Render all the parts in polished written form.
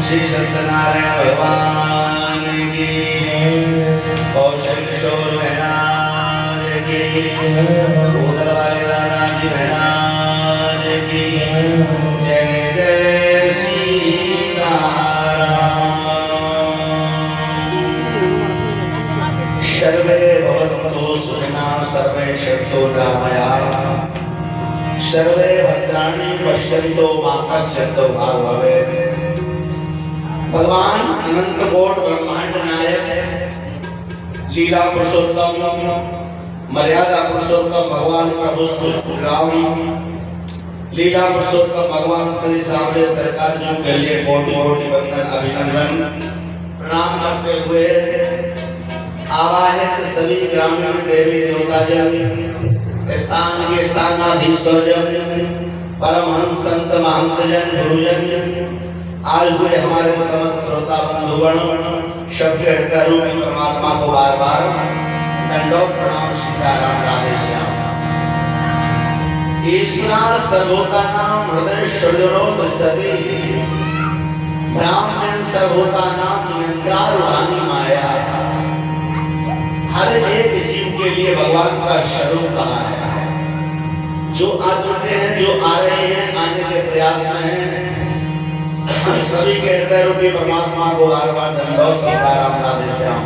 श्री सत्यनारायण भगवान की, कौशल किशोर महाराज की, भूतल वाले दादा जी महाराज की, जय जय सीताराम। सर्वे भवन्तु सुखिनः, सर्वे सन्तु निरामयाः, सर्वे भद्राणि पश्यन्तु मा कश्चित् दुर्भाग् भवेत्। भगवान अनंत कोट ब्रह्मांड नायक, लीला पुरुषोत्तम, मर्यादा पुरुषोत्तम भगवान प्रभु राम, लीला पुरुषोत्तम भगवान श्री सामने सरकार जो के लिए कोटि कोटि वंदन अभिनंदन प्रणाम करते हुए आवाहित सभी ग्रामीण देवी देवता जन, स्थान के स्थानाधीश्वर जन, परमहंस संत महंत जन, गुरुजन, आज हुए हमारे समस्त श्रोता बंधुगण, शब्द रूपी परमात्मा को बार बार दंडोत प्रणाम। सीताराम, राधे श्याम। ईश्वर सर्वभूतानां हृदय सृजनो दृष्टति, ब्राह्मण सर्वभूतानां नियंत्रारूढ़ानि माया। हर एक जीव के लिए भगवान का स्वरूप बना है। जो आ चुके हैं, जो आ रहे हैं, आने के प्रयास में हैं, सभी के हृदय रूपी परमात्मा को बार बार धन्यवाद। सीताराम, राधे श्याम।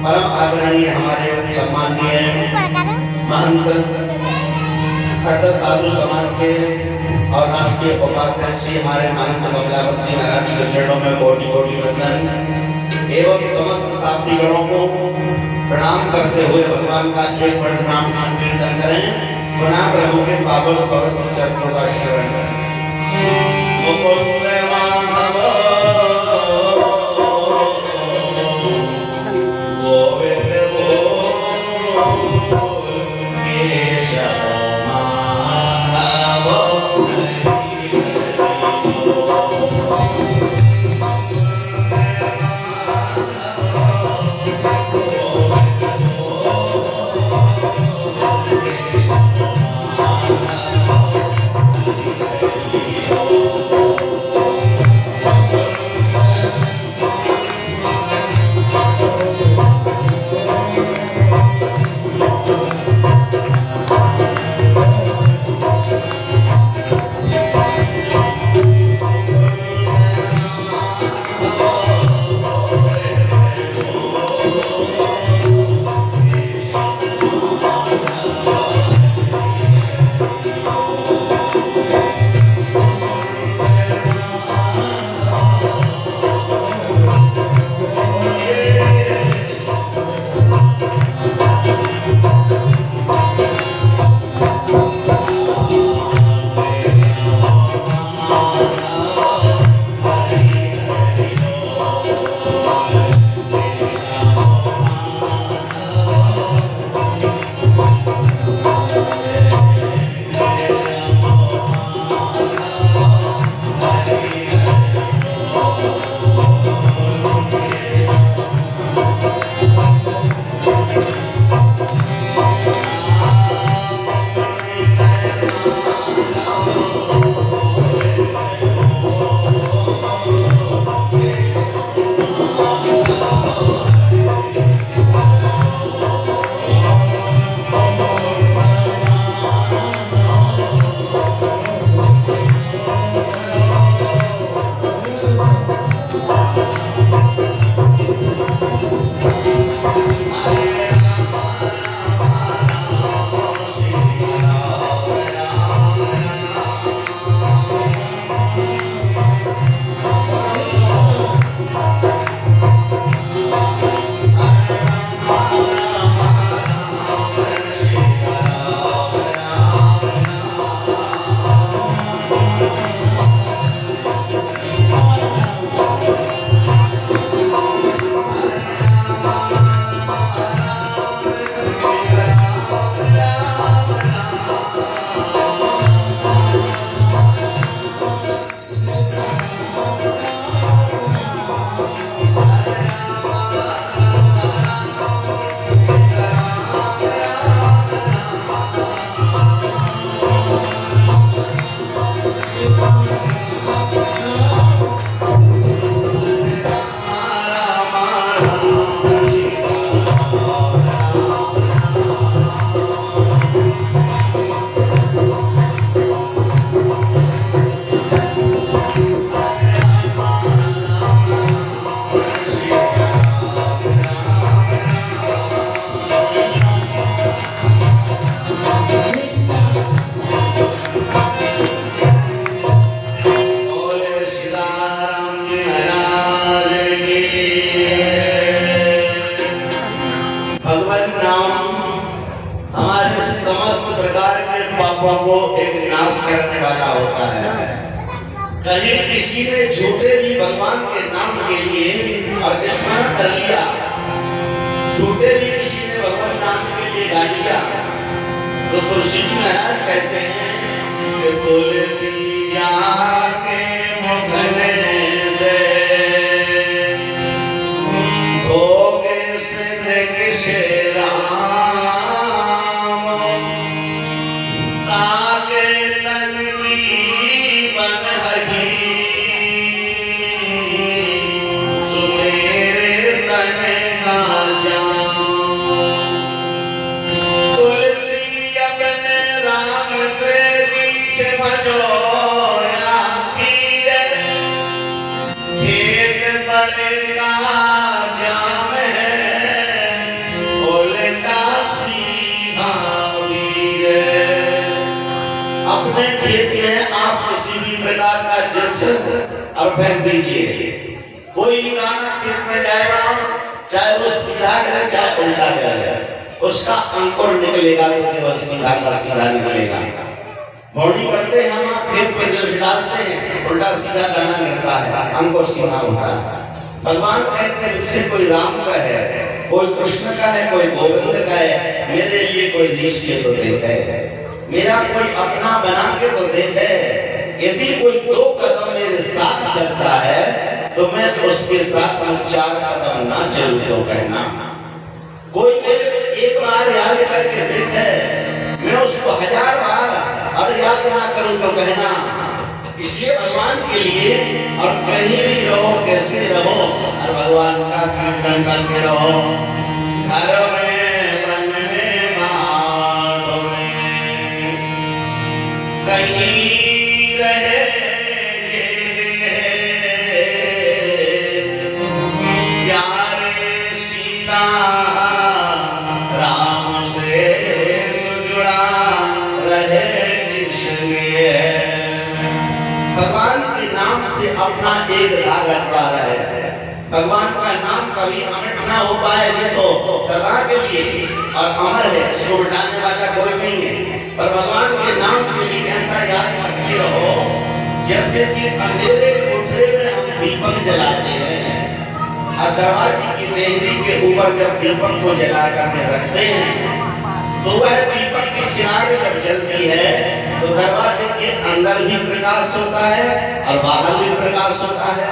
परम आदरणीय हमारे सम्माननीय महंत हरदर साधु समाज के और राष्ट्रीय उपाध्यक्ष हमारे महंत कमलावत जी महाराज के चरणों में कोटि कोटि वंदन एवं समस्त साथी गणों को प्रणाम करते हुए भगवान का एक बार नाम संकीर्तन करें। पुनः प्रभु के पावन पवित्र चरणों का श्रवण करें। मुकुंद माधव गोविंद बोल केशव माधव, पापों को एक नाश करने वाला होता है। कहीं किसी ने झूठे भी भगवान के नाम के लिए और स्मरण कर लिया, झूठे भी किसी ने भगवान नाम के लिए गा लिया, तो तुलसी जी महाराज कहते हैं कि तुलसिया के मुखने से धोखे से निकसे अपने खेत में आप किसी भी प्रकार का जिन्स और फेंक दीजिए, कोई भी दाना खेत में जाएगा, चाहे वो सीधा गिरे चाहे उल्टा गिरे, उसका अंकुर निकलेगा तो केवल सीधा का सीधा निकलेगा। बॉडी करते हैं हम, आप खेत में जिन्स डालते हैं, उल्टा सीधा दाना गिरता है, अंकुर सीधा होता है। भगवान कहते हैं मुझसे कोई राम का है, कोई कृष्ण का है, कोई गोविंद का है, मेरे लिए कोई रीछ के तो देखे, मेरा कोई अपना बना के तो देखे। यदि कोई 2 कदम मेरे साथ चलता है तो मैं उसके साथ 4 कदम ना चलूं तो कहना। कोई मेरे को एक बार याद करके देखे, मैं उसको 1000 बार और याद ना करूं तो कहना। इसलिए भगवान के लिए और कहीं भी रहो, कैसे रहो, और भगवान का कीर्तन करते रहो। घर में, वन में, माठों में, कहीं रहे प्यारे सीता राम से सुजुड़ा रहे कृष्ण। भगवान के नाम से अपना एक धागा जुड़ा रहे। भगवान का नाम कभी अमिट ना हो पाए, ये तो सदा के लिए और अमर है, इसको मिटाने वाला कोई नहीं है। पर भगवान के नाम के लिए ऐसा याद करते रहो जैसे कि अंधेरे कोठरे में हम दीपक जलाते हैं और दरवाजे की देहरी के ऊपर जब दीपक को जला कर रखते हैं तो वह दीपक की चिराग जब जलती है तो दरवाजे के अंदर भी प्रकाश होता है और बाहर भी प्रकाश होता है।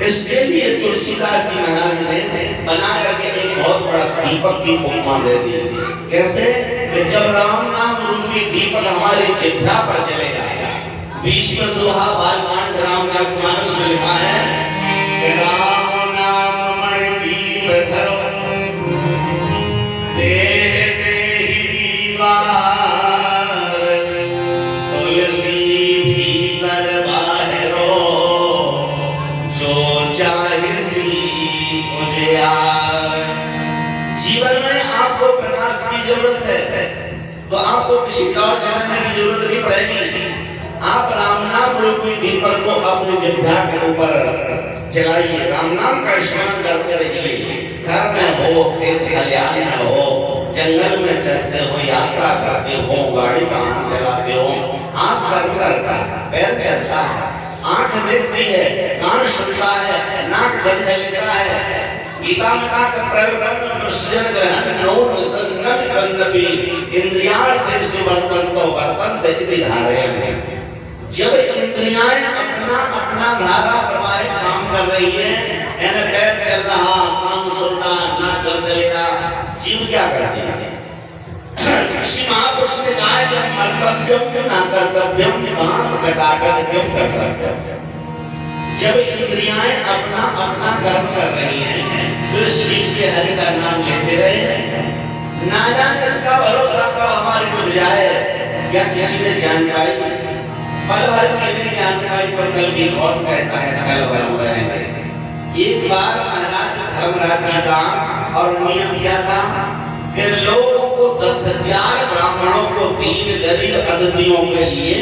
इसके लिए तुलसीदास जी महाराज ने बना करके एक बहुत बड़ा दीपक की उपमा दे दी। कैसे? कि जब राम नाम रूपी दीपक हमारे जिह्वा पर जलेगा, भीष्म दोहा बालकांड रामचरितमानस में लिखा है कि राम नाम मणि दीप धरो देह देहि दीवार, तुलसी भीतर बाहरो जो चाहे सी उजियार। जीवन में आपको प्रकाश की जरूरत है तो आपको किसी और जलाने की जरूरत नहीं पड़ेगी। आप राम नाम रूपी दीपक को अपने जिह्वा के ऊपर जलाइए, राम नाम का स्मरण करते रहिए। घर में हो, खेत खलिहान में हो, जंगल में चलते हो, यात्रा करते हो, गाड़ी वाहन चलाते हो, हाथ कर पैर चलता है, आंख देखती है, कान सुनता है, नाक गंध लेता है। गीता में कहा कि प्रयोगन सृजन ग्रहण नो निसन्न निसन्नपि इंद्रियार्थेषु वर्तन्तो वर्तन्ते इति धारयन्। जब इंद्रियां अपना अपना धारा प्रवाहित काम कर रही है, यानी पैर चल रहा, कान सुन रहा, नाक गंध ले रहा, जीव क्या करती है? ऋषि महापुरुष ने कहा है कि कर्तव्यम ना कर्तव्यम दांत कटाकर क्यों कर्तव्यम। जब इंद्रियां अपना अपना कर्म कर रही हैं तो शिव से हरि का नाम लेते रहे। ना जाने इसका भरोसा कब हमारी डूब जाए, क्या किसी ने जान पाई? पल भर के लिए जान पाई तो कल की कौन कहता है कल भर हो रहे हैं। एक बार महाराज धर्मराज जी का और नियम क्या था कि लोगों को 10,000 ब्राह्मणों को 3 गरीब अतिथियों के लिए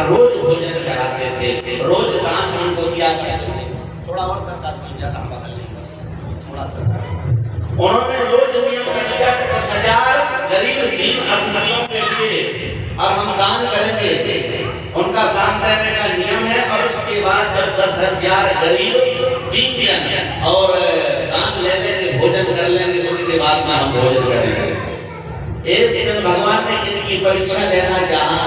रोज भोजन कराते थे, रोज दान उनको दिया करते थे। थोड़ा और सरकार की ज्यादा बदल नहीं, थोड़ा सरकार उन्होंने रोज नियम कर लिया कि 10,000 गरीब 3 अतिथियों के लिए और हम दान करेंगे। उनका दान देने का नियम है। और उसके बाद जब 10,000 गरीब 3 जन और दान ले लेंगे, भोजन कर लेंगे, उसके बाद में हम भोजन करेंगे। एक दिन भगवान ने इनकी परीक्षा लेना चाहा,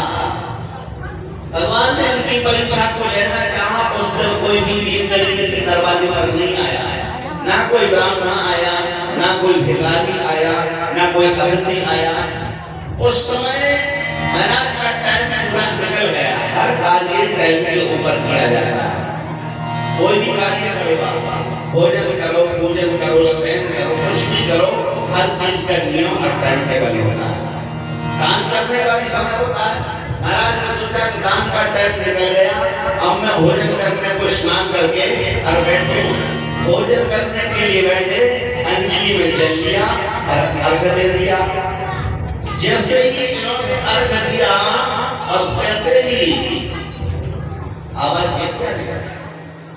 भगवान ने इनकी परीक्षा को लेना चाहा। उस दिन कोई भी 3 गरीब के दरवाजे पर नहीं आया, ना कोई ब्राह्मण आया, ना कोई भिखारी आया, ना कोई अतिथि आया। उस समय महाराज का टाइम पूरा निकल गया। हर कार्य टाइम के ऊपर किया जाता है। कोई भी कार्य करो, भोजन करो, पूजन करो, शयन करो, कुछ भी करो, हर चीज का नियम और टाइम टेबल होता है। दान करने का भी समय होता है। महाराज ने सोचा कि दान का टाइम निकल गया, अब मैं भोजन करने को स्नान करके और बैठे। भोजन करने के लिए बैठे, अंजलि में जल लिया और अर्घ दे दिया। जैसे ही इन्होंने अर्घ दिया और वैसे ही आवाज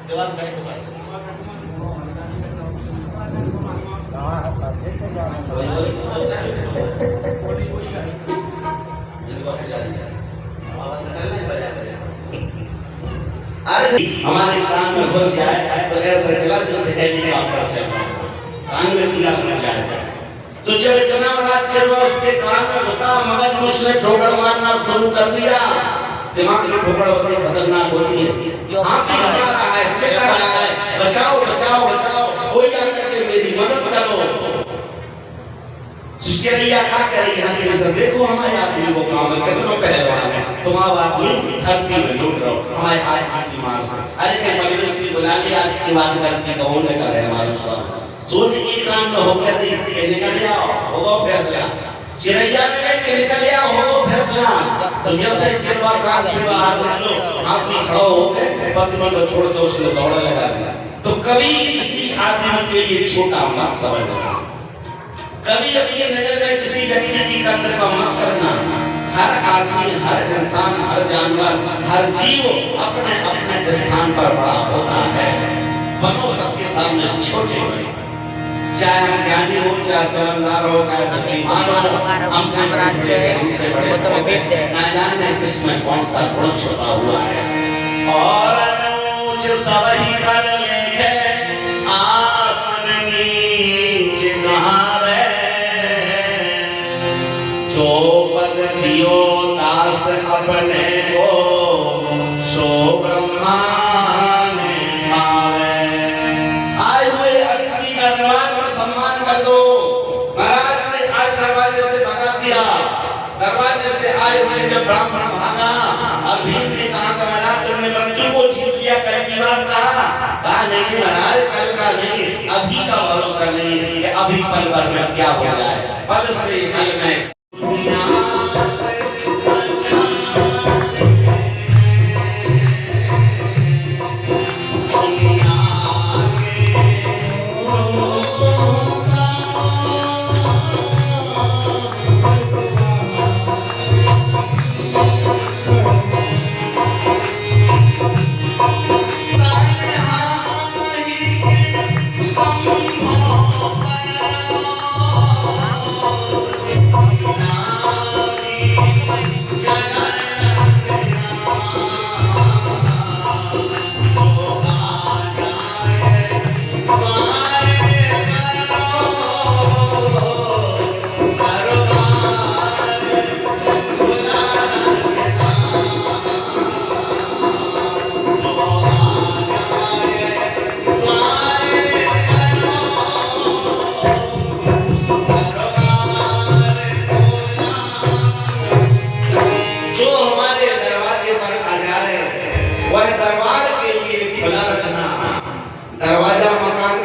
दीवार साइड पर हमारे कान में घुस जाए तो ऐसा चला जैसे हेलीकॉप्टर चल रहा है, कान में कीड़ा घुस जाए। तो जब इतना बड़ा चलवा उसके कान में घुसा, मगर उसने ठोकर मारना शुरू कर दिया। दिमाग की ठोकर होती खतरनाक होती है। हाथी घबरा रहा है, चिल्ला रहा है, बचाओ बचाओ बचाओ, कोई आकर के मेरी मदद करो। चिड़ैया क्या कह रही है, सर देखो हमारे आदमी को काम है, कितनों पहलवान है, तुम आप आदमी धरती में लूट रहे हो हमारे आज हाथी मार से। अरे क्या परिवेश ने बुला लिया, आज की बात करती कौन ने करे हमारे स्वास्थ्य सोने की काम न हो गया थी, निकल आओ होगा फैसला। चिड़ैया ने कहा निकल आओ होगा फैसला। तो जैसे चिड़वा काट से बाहर निकलो, आदमी खड़ा हो गए, पत्नी को छोड़ दो, उसने दौड़ा लगा दिया। तो कभी किसी आदमी के लिए छोटा मत समझना, कभी अपनी नजर में किसी व्यक्ति की कद्र का मत करना। हर आदमी, हर इंसान, हर जानवर, हर जीव अपने अपने स्थान पर बड़ा होता है। बनो सबके सामने छोटे बड़े, चाहे हम ज्ञानी हो, चाहे समझदार हो, चाहे बुद्धिमान हो, हमसे बड़े ना जाने किसमें कौन सा गुण छुपा हुआ है। और अनुज सबही कर लेखे आपन नीच कहावे, जो पद दियो दास अपने को सो ब्रह्मा ने पावे। आए हुए अतिथि का दरबार पर सम्मान कर दो। महाराज ने आज दरवाजे से भगा दिया। दरवाजे से आए हुए जब ब्राह्मण भागा, अब भीम ने कहा कि महाराज तुमने मृत्यु को जीत लिया, पहली बार कहा नहीं महाराज, कल का नहीं, अभी का भरोसा नहीं कि अभी पल भर में क्या हो जाए। पल से पल में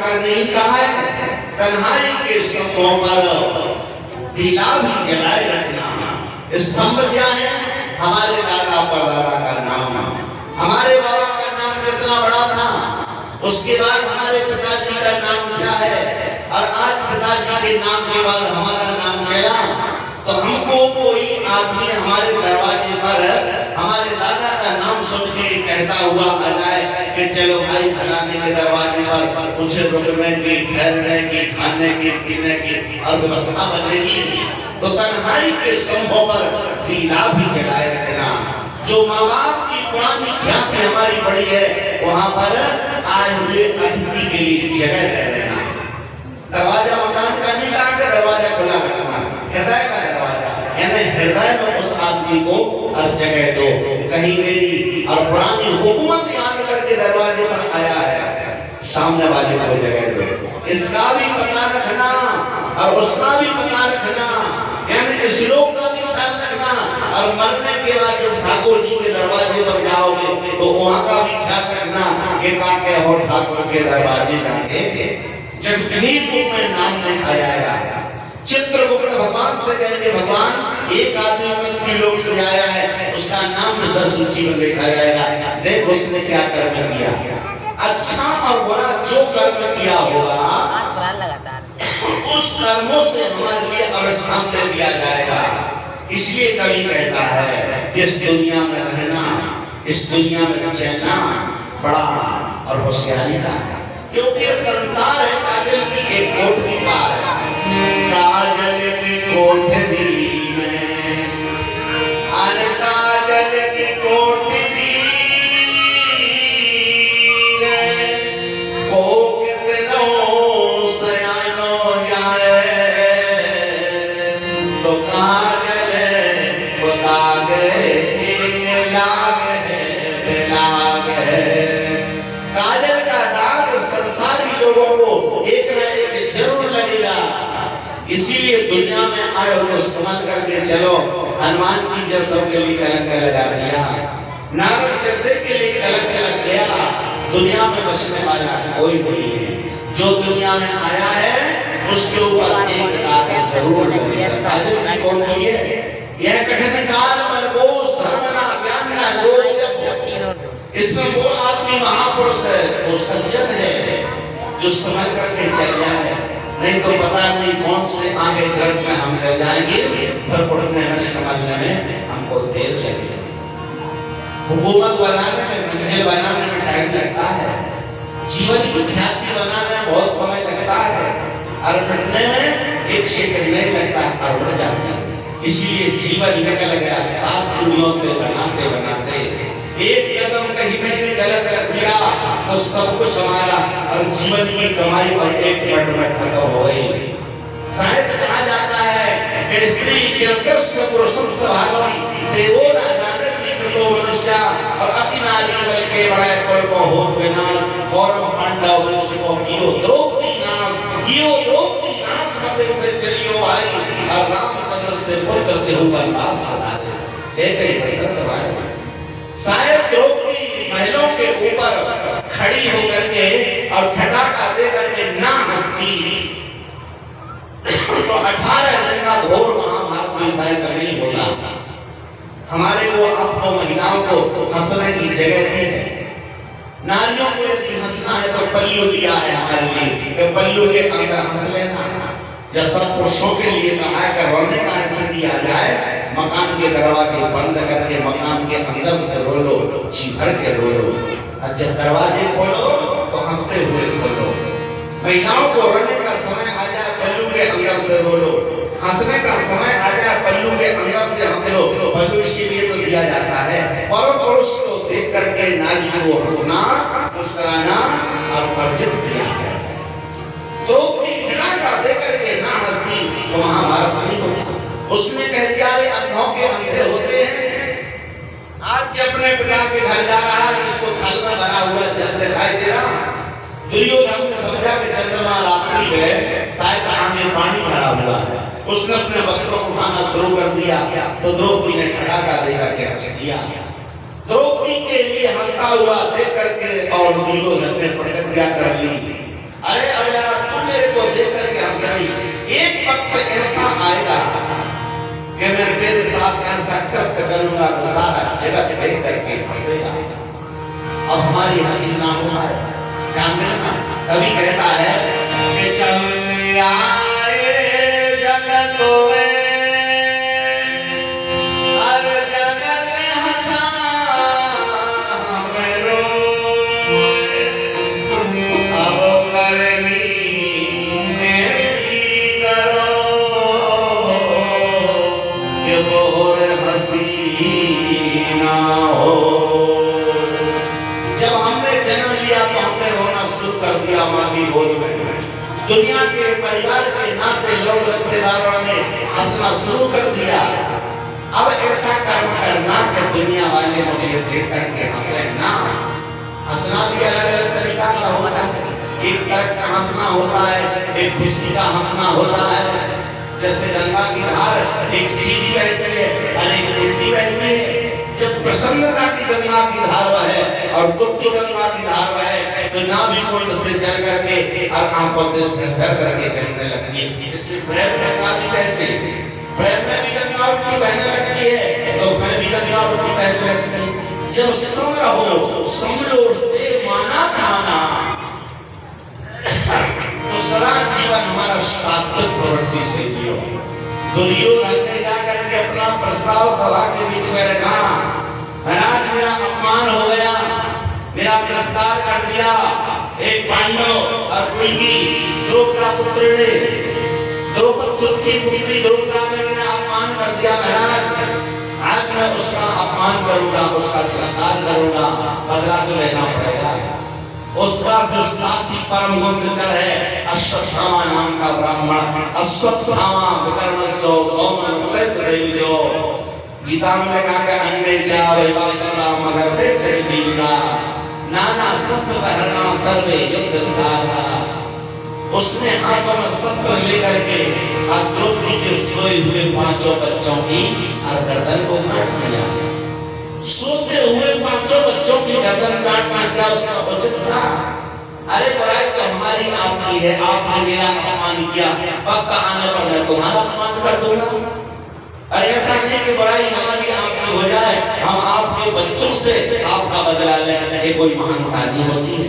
कर नहीं कहा है, तन्हाई के स्तंभों पर दिया भी जलाए रखना। स्तंभ क्या है? हमारे दादा परदादा का नाम, हमारे बाबा का नाम कितना बड़ा था, उसके बाद हमारे पिताजी का नाम क्या है, और आज पिताजी के नाम के बाद हमारा नाम चला। तो हमको कोई आदमी हमारे दरवाजे पर हमारे दादा का नाम सुन के कहता हुआ आ जाए कि चलो भाई फलाने के दरवाजे पर कुछ रुकने की, ठहरने की, खाने की, पीने की और व्यवस्था बनेगी, तो तन्हाई के स्तंभों पर दीना भी जलाए रखना। जो माँ बाप की पुरानी ख्याति हमारी बड़ी है, वहां पर आए हुए अतिथि के लिए जगह दे देना। दरवाजा मकान का नहीं कहा कि दरवाजा खुला रखना, हृदय का दरवाजा, यानी हृदय में उस आदमी को हर जगह दो। कहीं मेरी और पुरानी हुकूमत याद करके दरवाजे पर आया है, सामने वाले को जगह दो। इसका भी पता रखना और उसका भी पता रखना, यानी इस लोग का भी ख्याल रखना। और मरने के बाद जब ठाकुर जी के दरवाजे पर जाओगे तो वहां का भी ख्याल रखना कि काके हो ठाकुर के दरवाजे जाके जब गणित रूप में नाम लिखा जाएगा, चित्रगुप्त भगवान से कहेंगे भगवान एक आदमी पृथ्वी लोक से आया है, उसका नाम सरसूची में लिखा जाएगा, देख उसने क्या कर्म किया। अच्छा और बुरा जो कर्म किया होगा उस कर्मों से हमारे लिए अवस्थान दे दिया जाएगा। इसलिए कवि कहता है जिस दुनिया में रहना, इस दुनिया में चलना बड़ा और होशियारी का है, क्योंकि संसार है काजल की एक कोठरी का है। काजल की कोठरी में, अरे काजल की कोठरी में को कितनों सयानो जाए, तो काजल बता गए एक लाग है बेलाग है। काजल का दाग संसारी लोगों को एक न एक जरूर लगेगा। इसीलिए दुनिया में आए हो तो समझ करके चलो। हनुमान जी जैसों के लिए कलंक लगा दिया, नारद जैसे के लिए कलंक लग गया। दुनिया में बचने वाला कोई नहीं है। जो दुनिया में आया है उसके ऊपर एक दाग जरूर लगेगा। काजल की कोठरी है, यह कठिन काल मलबोस धर्म ना ज्ञान ना लोग, इसमें वो आदमी महापुरुष है, वो सज्जन है जो समझ करके चल जाए, नहीं तो पता नहीं कौन से आगे ग्रंथ में हम चल जाएंगे, पर उठने में समझने में हमको देर लगेगी। हुकूमत बनाने में, मंजिल बनाने में टाइम लगता है, जीवन की ख्याति बनाने में बहुत समय लगता है, और मिटने में एक सेकंड नहीं लगता है और उड़ जाता है। इसीलिए जीवन निकल गया 7 दुनियों से बनाते बनाते। एक कदम कहीं मैंने गलत रख दिया तो सब कुछ हमारा और जीवन की कमाई और एक मिनट में खत्म हो गई। शायद कहा जाता है कि स्त्री चिरकृष्ण पुरुषस्य भागम देवो न जानति कृतो मनुष्य, और अति नारी बल के बड़े कुल को होत विनाश, कौरव पांडव वंश को कियो द्रौपदी नाश मते से चलियो भाई, और रामचंद्र से पुत्र तिरु वनवास सदा दे। एक ही दशरथ भाई शायद द्रौपदी महलों के ऊपर खड़ी होकर के और ठटाका दे करके ना हंसती तो 18 दिन का घोर महाभारत में शायद नहीं होता। हमारे को आपको महिलाओं को हंसने की जगह दी है। नारियों को यदि हंसना है तो पल्लू दिया है हमारे लिए, तो पल्लू के अंदर हंस लेना। जैसा पुरुषों के लिए कहा है कि रोने का ऐसा दिया जाए, मकान के दरवाजे बंद करके मकान के अंदर से रो लो, जी भर के रो लो, और जब दरवाजे खोलो तो हंसते हुए खोलो। महिलाओं को रोने का समय आ जाए पल्लू के अंदर से रो लो, हंसने का समय आ जाए पल्लू के अंदर से हंस लो। पल्लू इसीलिए तो दिया जाता है, पर पुरुष को देख करके नारी को हंसना, मुस्कुराना और वर्जित किया है। द्रौपदी ठटाका दे करके ना हंसती तो महाभारत नहीं होता। उसने कह दिया रे अंधों के अंधे होते हैं। आज जब अपने पिता के घर जा रहा है, जिसको थल में भरा हुआ जल दिखाई दे रहा, दुर्योधन ने समझा कि चंद्रमा रात्रि में शायद आगे पानी भरा हुआ है। उसने अपने वस्त्रों को उठाना शुरू कर दिया तो द्रौपदी ने ठटाका दे करके हंस दिया। द्रौपदी के लिए हंसता हुआ देख करके और दुर्योधन ने प्रतिज्ञा कर ली, अरे अब यार तू मेरे को देख करके हंस रही, एक वक्त ऐसा आएगा कि मैं तेरे साथ ऐसा कृत्य करूंगा कि सारा जगत देख करके हंसेगा। अब हमारी हंसी ना हो पाए, ध्यान देना। कभी कहता है कि जब से आए जगत में हर जगत हंसा मैं रोए, अब करनी ऐसी करो कि और हंसी ना हो। जब हमने जन्म लिया तो हमने रोना शुरू कर दिया माँ की गोद में। दुनिया के परिवार के नाते लोग रिश्तेदारों ने हंसना शुरू कर दिया। अब ऐसा कर्म करना कि दुनिया वाले मुझे देख करके हंसे ना। हंसना भी अलग अलग तरीका का होता है। एक तरह का हंसना होता है, एक खुशी का हंसना होता है। जैसे गंगा की धार एक सीधी बहती है और एक उल्टी बहती है। जब प्रसन्नता की गंगा की धार बहे और दुख की गंगा की धार बहे तो नाभि कुंड से चल करके और आंखों से झरझर करके बहने लगती है। इसलिए प्रेम गंगा भी बहती है, प्रेम में भी गंगा उल्टी बहने लगती है, दुख में भी गंगा उल्टी बहने लगती है। जब सम रहो समलोष्टे माना प्राणा तो सारा जीवन हमारा सात्विक प्रवृत्ति से जियो। दुर्योधन ने जाकर के अपना प्रस्ताव सभा के बीच में रखा, महाराज मेरा अपमान हो गया, मेरा तिरस्कार कर दिया। एक पांडव और कुंती द्रौपदा पुत्री ने, द्रौपद सुत की पुत्री द्रौपदा ने मेरा अपमान कर दिया। महाराज आज मैं उसका अपमान करूंगा, उसका तिरस्कार करूंगा, बदला तो लेना पड़ेगा। उसका जो साथी परम गुप्तचर है अश्वत्थामा नाम का ब्राह्मण, अश्वत्थामा विकर्णस्यो सौमनमलेन्द्रदेविजो, गीता में कहा कि अन्य चावै वासुराम मगर तेरे जीविका नाना शस्त्र धरना सर्वे युद्ध साधा। उसने हाथों में शस्त्र लेकर के द्रौपदी के सोए हुए 5 बच्चों की और गर्दन को काट दिया। सोते हुए 5 बच्चों की गर्दन काटना क्या उसका उचित था? अरे बुराई तो हमारी आपकी है, आपने मेरा अपमान किया, वक्त आने पर मैं तुम्हारा अपमान कर दूंगा। अरे ऐसा नहीं कि बुराई हमारी आपकी हो जाए, हम आपके बच्चों से आपका बदला लें, ये कोई महानता नहीं होती है,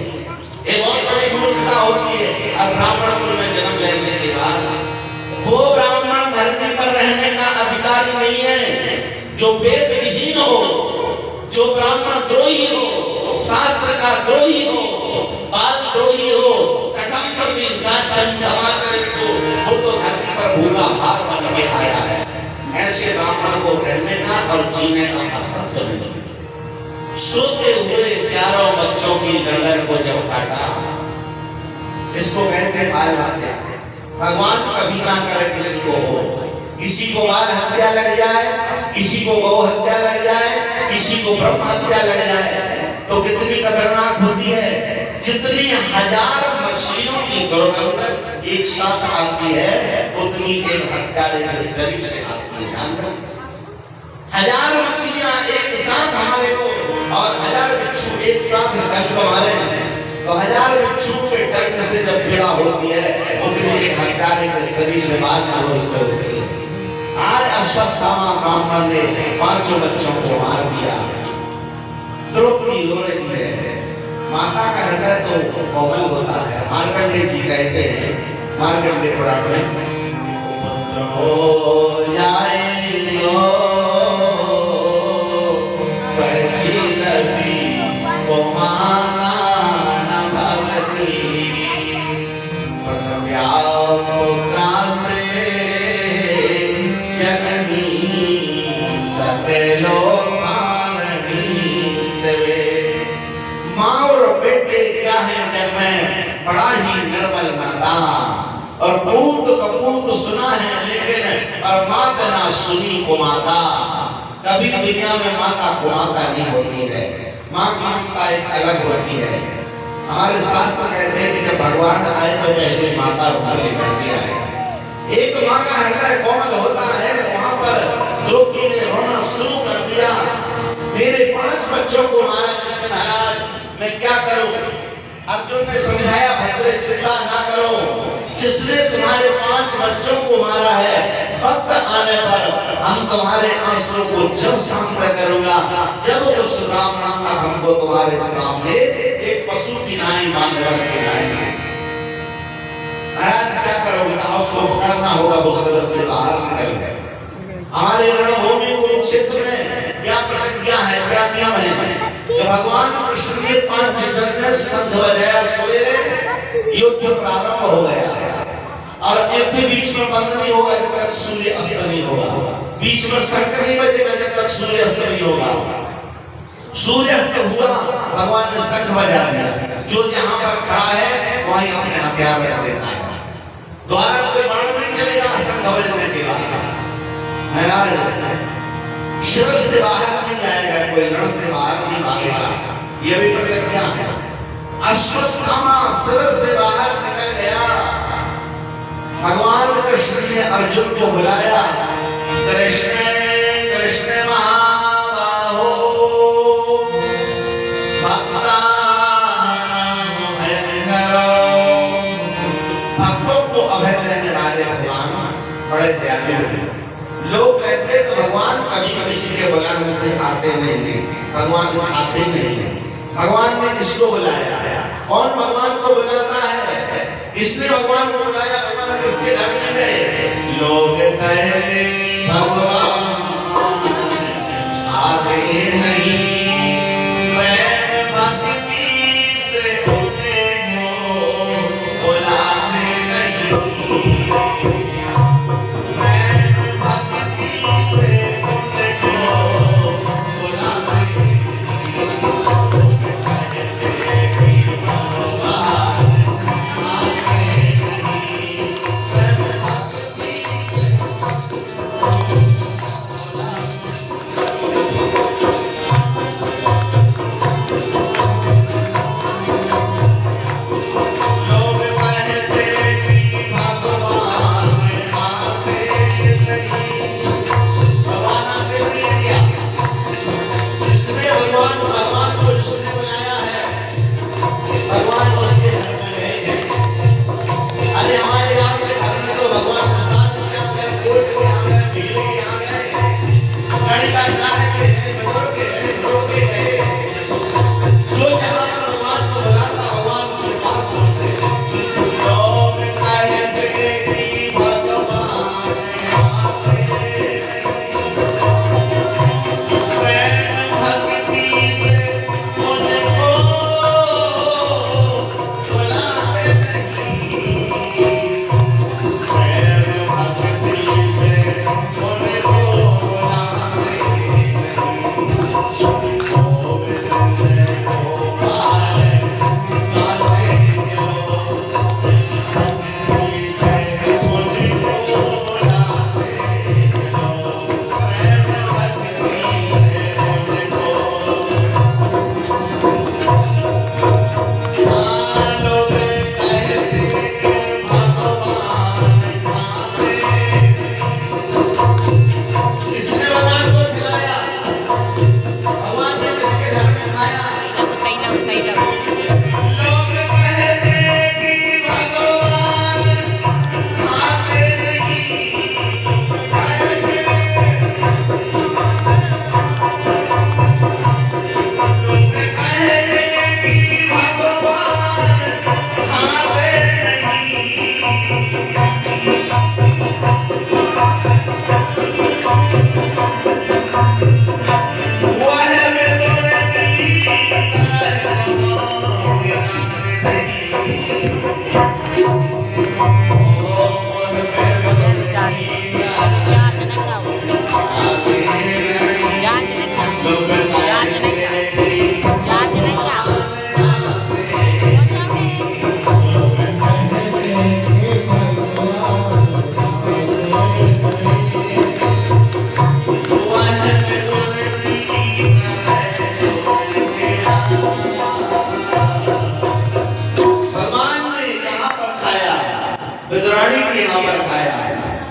ये बहुत बड़ी मूर्खता होती है। और ब्राह्मण कुल में जन्म लेने के बाद वो ब्राह्मण धरती पर रहने का अधिकारी नहीं है जो वेद विहीन हो, जो ब्राह्मण द्रोही हो, शास्त्र का द्रोही हो, बाल द्रोही हो, सठम प्रति साठम समाकरी हो, वो तो धरती पर भूखा भार बन के आया है। ऐसे ब्राह्मण को रहने का और जीने का अस्तित्व नहीं। सोते हुए 4 बच्चों की गर्दन को जब काटा, इसको कहते बाल हत्या। भगवान कभी ना करे किसी को हो, किसी को बाल हत्या लग जाए, किसी को गौ हत्या लग जाए, किसी को ब्रह्म हत्या लग जाए तो कितनी खतरनाक होती है। जितनी 1000 मछलियों की दुर्गंध एक साथ आती है उतनी एक हत्यारे के शरीर से आती है। 1000 मछलियां एक साथ हमारे को और 1000 बिच्छू एक साथ डंक मारे तो 1000 बिच्छू के डंक से जब पीड़ा होती है उतनी एक हत्यारे के शरीर से बात होती है। आज अश्वत्थामा ब्राह्मण ने 5 बच्चों को मार दिया। द्रौपदी रो रही है। माता का हृदय तो कोमल होता है। मार्कंडेय जी कहते हैं, मार्कंडेय पुराण में, पुत्र हो जाएंगे बचिदपि कोमाना न भवति प्रथम्या पुत्रास्ते जननी सतेलोकारणी सेवे। माँ और बेटे क्या है जब मैं बड़ा ही निर्बल माता और पूत कपूत सुना है लेकिन और माता ना सुनी को माता। कभी दुनिया में माता को माता नहीं होती है, माँ की ममता एक अलग होती है। हमारे शास्त्र कहते हैं कि जब भगवान आए तो पहले माता रूप लेकर के आए। एक माँ का हृदय कोमल होता है। वहां पर द्रौपदी ने रोना शुरू कर दिया। मेरे 5 बच्चों को मारा जिसने, महाराज मैं क्या करूं? अर्जुन ने समझाया, भद्रे चिंता ना करो, जिसने तुम्हारे 5 बच्चों को मारा है, वक्त आने पर हम तुम्हारे आंसुओं को जब शांत करूंगा, जब उस राम नाम हमको तुम्हारे सामने एक पशु की नाई बांध कर के लाएंगे। महाराज क्या करोगे? उसको पकड़ना होगा, वो शरीर से बाहर निकल गए। हमारे रणभूमि कुरुक्षेत्र में क्या प्रतिज्ञा है, क्या नियम है कि भगवान कृष्ण ने 5 जन्य संध बजाया, सवेरे युद्ध प्रारंभ हो गया और युद्ध बीच में बंद नहीं होगा जब तक सूर्य अस्त नहीं होगा, बीच में शंख नहीं बजेगा जब तक सूर्य अस्त नहीं होगा। सूर्य अस्त हुआ, भगवान ने शंख बजा दिया, जो जहां पर खड़ा है वहीं अपने हथियार रख देना है, द्वारा कोई बाण नहीं चलेगा शंख बजने के बाद। महाराज शिविर से बाहर नहीं जाएगा, कोई रण से बाहर नहीं भागेगा, ये भी प्रतिज्ञा है। अश्वत्थामा शिविर से बाहर निकल गया। भगवान कृष्ण ने अर्जुन को बुलाया, कृष्ण कृष्ण महाबाहो भक्तों को अभय देने वाले भगवान बड़े दयालु हैं। लोग कहते हैं तो भगवान कभी किसी के बुलाने से आते नहीं हैं, भगवान आते नहीं हैं। भगवान ने किसको बुलाया? कौन भगवान को बुलाना है? इसने भगवान को बुलाया। भगवान किसके घर में गए? लोग कहते भगवान आते नहीं, प्रेम भक्ति से उनको बुलाते नहीं,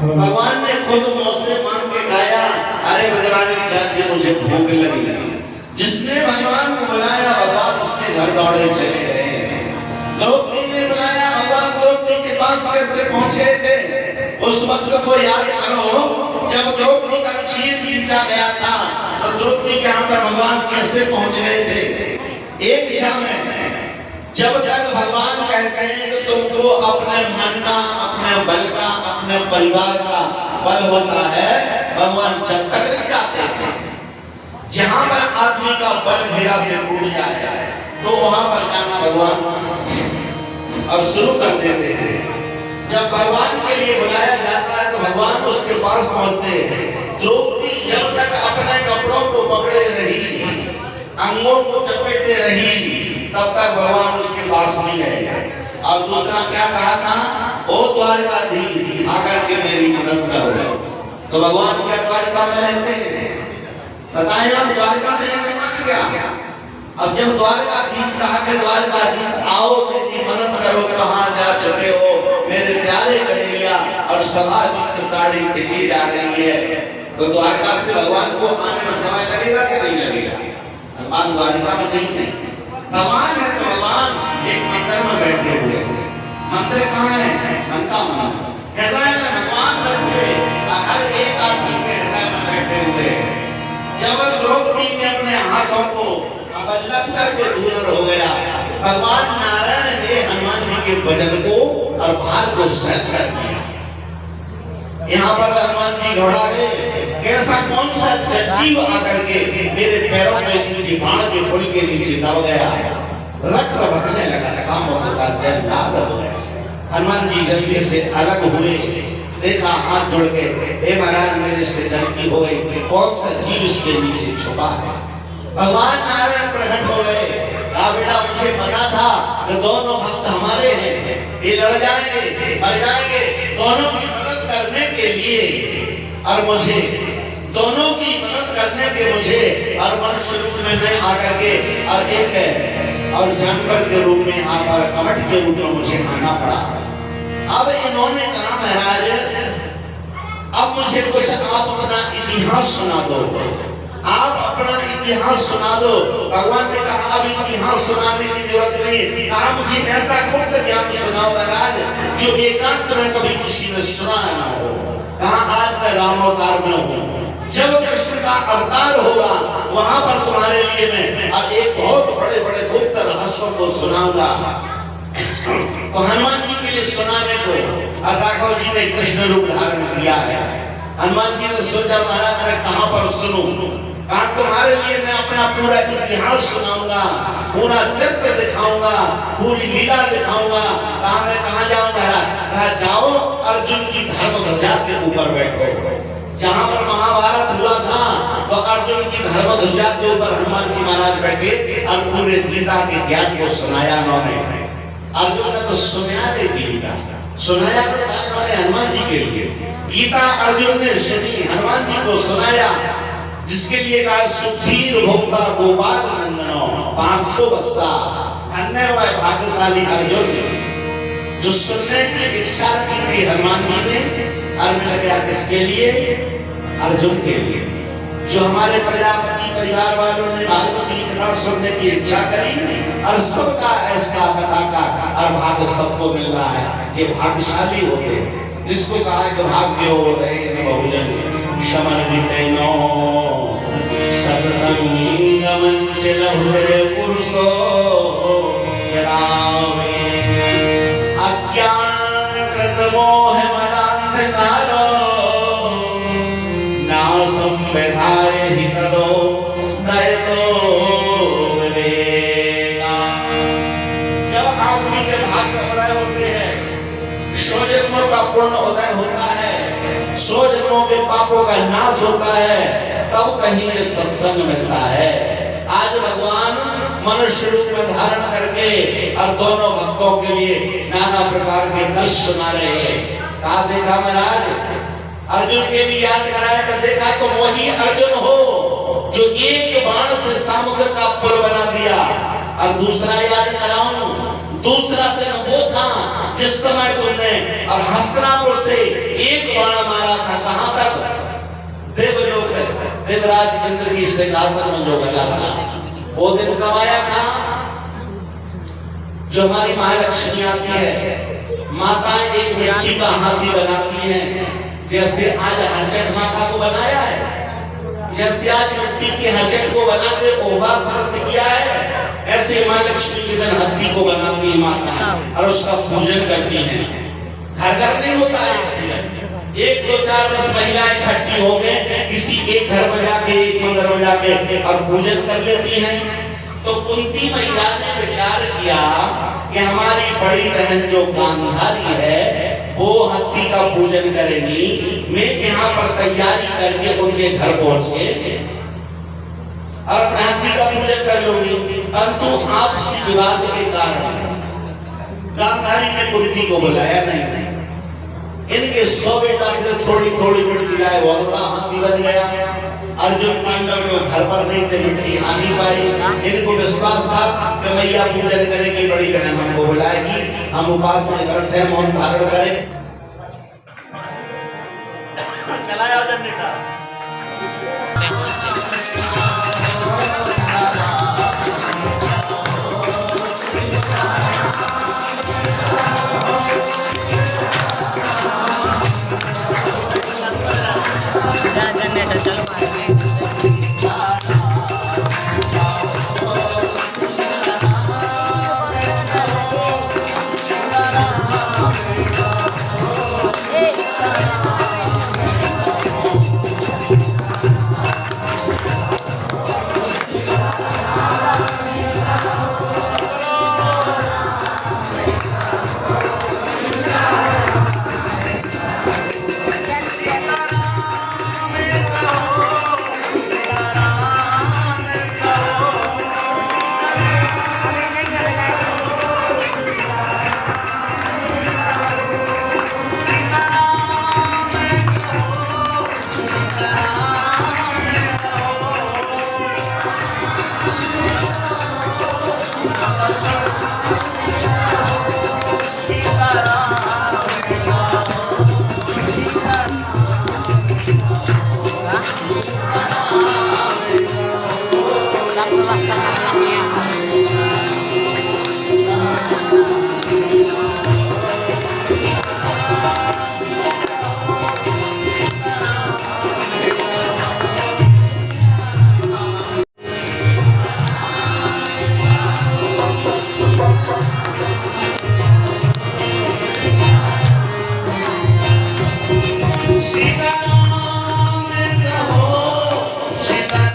भगवान ने खुद मुझसे मांग के गाया, अरे बजरानी चाची मुझे भूख लगी। जिसने भगवान को बुलाया भगवान उसके घर दौड़े चले गए। पहुंच गए थे। उस वक्त को याद करो जब द्रौपदी का चीर खींचा गया था तो द्रौपदी के यहाँ पर भगवान कैसे पहुंच गए थे। एक क्षण में जब तक भगवान कहते हैं कि तुमको अपने मन का, अपने बल का, अपने परिवार का बल होता है, भगवान जब तक नहीं जाते हैं। जहां पर आदमी का बल घेरा से टूट जाए तो वहां पर जाना भगवान और शुरू कर देते हैं। जब भगवान के लिए बुलाया जाता है तो भगवान उसके पास पहुंचते हैं। द्रौपदी जब तक अपने कपड़ों को पकड़े रही, अंगों को चपेटे रही, तब तक भगवान उसके पास नहीं गए। और दूसरा क्या कहा था, ओ द्वारकाधीश आकर के मेरी मदद करो। तो भगवान क्या द्वारका में रहते हैं? बताएं आप, द्वारका में भगवान क्या? अब जब द्वारकाधीश कहा कि द्वारकाधीश आओ मेरी मदद करो, कहाँ जा चुके हो मेरे प्यारे कन्हैया, और सभा बीच साड़ी खींची जा रही है, तो द्वारका से भगवान को आने में समय लगेगा कि नहीं लगेगा? भगवान द्वारका में नहीं है। भगवान है तो भगवान एक मंदिर में बैठे हुए। मंदिर कहाँ है? मन का मन, हृदय में भगवान बैठे, हर एक आदमी के हृदय में बैठे हुए। जब द्रौपदी ने अपने हाथों को अवजलत करके दूर हो गया, भगवान नारायण ने हनुमान जी के वजन को और भार को सहन कर दिया। यहाँ पर हनुमान जी घोड़ा गए, कैसा कौन सा जीव आकर के मेरे पैरों में नीचे बाण के पुल के नीचे दब गया, रक्त बहने लगा, सामुद्र का जल नाद हो गया। हनुमान जी जल्दी से अलग हुए, देखा हाथ जोड़ के, हे महाराज मेरे से गलती हो गई, कौन सा जीव इसके नीचे छुपा है। भगवान नारायण प्रकट हो गए, कहा बेटा मुझे पता था कि दोनों भक्त हमारे हैं, ये लड़ जाएंगे मर जाएंगे, दोनों की मदद करने के लिए और मुझे दोनों की मदद करने के मुझे और मनुष्य रूप में आकर के और एक और जानवर के रूप में यहाँ पर कमठ के रूप में मुझे आना पड़ा। अब इन्होंने कहा महाराज अब मुझे कुछ आप अपना इतिहास सुना दो, आप अपना इतिहास सुना दो। भगवान ने कहा अब इतिहास सुनाने की जरूरत नहीं, कहा मुझे ऐसा गुप्त ज्ञान सुनाओ महाराज जो एकांत में कभी किसी ने सुना ना हो। कहा आज मैं रामावतार में हूँ, जब कृष्ण का अवतार होगा वहां पर तुम्हारे लिए मैं और एक बहुत बड़े बड़े गुप्त रहस्यों को सुनाऊंगा। तो हनुमान जी के लिए सुनाने को और राघव जी ने कृष्ण रूप धारण किया है। हनुमान जी ने सोचा महाराज मैं कहां पर सुनूं, कहा तुम्हारे लिए मैं अपना पूरा इतिहास सुनाऊंगा, पूरा चरित्र दिखाऊंगा, पूरी लीला दिखाऊंगा। कहा मैं कहां जाऊं महाराज? कहा जाओ अर्जुन की धर्म ध्वजा के ऊपर बैठो। जहां पर महाभारत हुआ था तो अर्जुन की धर्म ध्वजा के ऊपर हनुमान जी महाराज बैठे और पूरे गीता के ज्ञान को सुनाया उन्होंने। अर्जुन ने तो सुनाया नहीं गीता, सुनाया तो था उन्होंने हनुमान जी के लिए। गीता अर्जुन ने सुनी, हनुमान जी को सुनाया, जिसके लिए कहा सुधीर भोक्ता गोपाल नंदनो 500 वर्षा। धन्य हुआ भाग्यशाली अर्जुन जो सुनने की इच्छा की थी हनुमान जी ने, और मिल गया किसके लिए? अर्जुन के लिए। जो हमारे प्रजापति परिवार वालों ने भागवत की कथा सुनने की इच्छा करी और सबका ऐसा कथा का और भाग्य सबको मिल रहा है, ये भाग्यशाली होते हैं। जिसको कहा कि भाग्य हो रहे बहुजन शमन जितेनो सत्संग मंचल हुए पुरुषो यदा अज्ञान कृत मोह मदांधकारो नासं विधाय हितदो दयतो विवेका। जब आदमी के भाग्य उदय होते हैं, 100 जन्मों का पूर्ण उदय होता है, 100 जन्मों के पापों का नाश होता है, तब कहीं ये सत्संग मिलता है। आज भगवान मनुष्य रूप में धारण करके और दोनों भक्तों के लिए नाना प्रकार के दृश्य सुना रहे हैं। कहा देखा महाराज अर्जुन के लिए याद कराया तो देखा तो वही अर्जुन हो जो एक बाण से समुद्र का पुल बना दिया। और दूसरा याद कराऊं, दूसरा दिन वो था जिस समय तुमने और हस्तिनापुर से एक बाण मारा था, कहां तक? देवलोक, देवराज इंद्र की सिंहासन में जो गला था, वो दिन कब आया था? जो हमारी महालक्ष्मी आती है, माताएं एक मिट्टी का हाथी बनाती हैं, जैसे आज हरचट माता को बनाया है, जैसे आज मिट्टी की हरचट को बना के उपवास व्रत किया है, ऐसे मां लक्ष्मी के दिन हाथी को बनाती माता और उसका पूजन करती हैं। घर घर नहीं होता है, एक दो चार 10 महिलाएं इकट्ठी हो गए किसी एक घर में जाके, एक मंदिर में जाके और पूजन कर लेती हैं। तो कुंती मैया ने विचार किया कि हमारी बड़ी बहन जो गांधारी है वो हाथी का पूजन करेगी, मैं यहाँ पर तैयारी करके उनके घर पहुंच के और अपने हाथी का पूजन कर लूंगी। परंतु आपसी विवाद के कारण गांधारी ने कुंती को बुलाया नहीं। इनके 100 बेटा के थोड़ी थोड़ी मिट्टी लाए, बहुत बड़ा हाथी बन गया। अर्जुन पांडव लोग घर पर नहीं थे, मिट्टी आ नहीं पाई। इनको विश्वास था कि मैया पूजन करेगी, बड़ी बहन हमको बुलाएगी, हम उपास से व्रत है, मौन धारण करें।